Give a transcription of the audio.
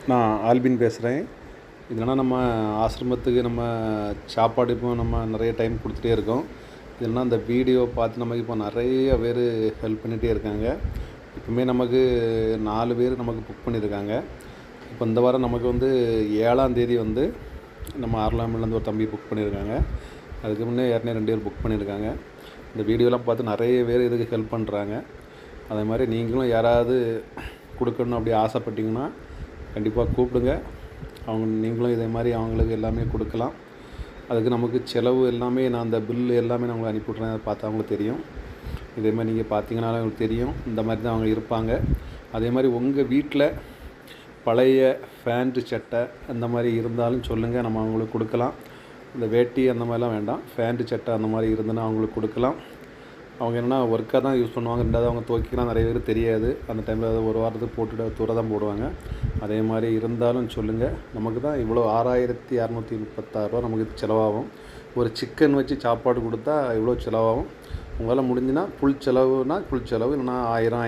நான் ஆல்பின் பேசுகிறேன். இதனால் நம்ம ஆசிரமத்துக்கு நம்ம சாப்பாடு இப்போ நம்ம நிறைய டைம் கொடுத்துட்டே இருக்கோம். இல்லைன்னா அந்த வீடியோ பார்த்து நமக்கு இப்போ நிறைய பேர் ஹெல்ப் பண்ணிகிட்டே இருக்காங்க. இப்போவுமே நமக்கு 4 பேர் நமக்கு புக் பண்ணியிருக்காங்க. இப்போ இந்த வாரம் நமக்கு வந்து 7ஆம் தேதி வந்து நம்ம ஆர்லாமிலேருந்து ஒரு தம்பி புக் பண்ணியிருக்காங்க. அதுக்கு முன்னே ஏற்கனவே 2 பேர் புக் பண்ணியிருக்காங்க. இந்த வீடியோலாம் பார்த்து நிறைய பேர் இதுக்கு ஹெல்ப் பண்ணுறாங்க. அதே மாதிரி நீங்களும் யாராவது கொடுக்கணும் அப்படி ஆசைப்பட்டீங்கன்னா கண்டிப்பாக கூப்பிடுங்க. நீங்களும் இதே மாதிரி அவங்களுக்கு எல்லாமே கொடுக்கலாம். அதுக்கு நமக்கு செலவு எல்லாமே நான் அந்த பில்லு எல்லாமே நான் உங்களுக்கு அனுப்பிவிட்றேன். அதை பார்த்தா அவங்களுக்கு தெரியும். இதே மாதிரி நீங்கள் பார்த்தீங்கனாலும் அவங்களுக்கு தெரியும். இந்த மாதிரி தான் அவங்க இருப்பாங்க. அதே மாதிரி உங்கள் வீட்டில் பழைய ஃபேண்ட்டு சட்டை அந்த மாதிரி இருந்தாலும் சொல்லுங்கள், நம்ம அவங்களுக்கு கொடுக்கலாம். இந்த வேட்டி அந்த மாதிரிலாம் வேண்டாம், ஃபேண்ட்டு சட்டை அந்த மாதிரி இருந்ததுன்னா அவங்களுக்கு கொடுக்கலாம். அவங்க என்னென்னா ஒர்க்காக தான் யூஸ் பண்ணுவாங்க. 2வது அவங்க துவைக்கலாம் நிறைய பேர் தெரியாது. அந்த டைமில் அதை ஒரு வாரத்துக்கு போட்டுட்டு தூர தான் போடுவாங்க. அதே மாதிரி இருந்தாலும் சொல்லுங்கள். நமக்கு தான் இவ்வளோ 6236 நமக்கு செலவாகும். ஒரு சிக்கன் வச்சு சாப்பாடு கொடுத்தா இவ்வளோ செலவாகும். உங்களால் முடிஞ்சுன்னா ஃபுல் செலவுனா ஃபுல் செலவு, இல்லைனா 1000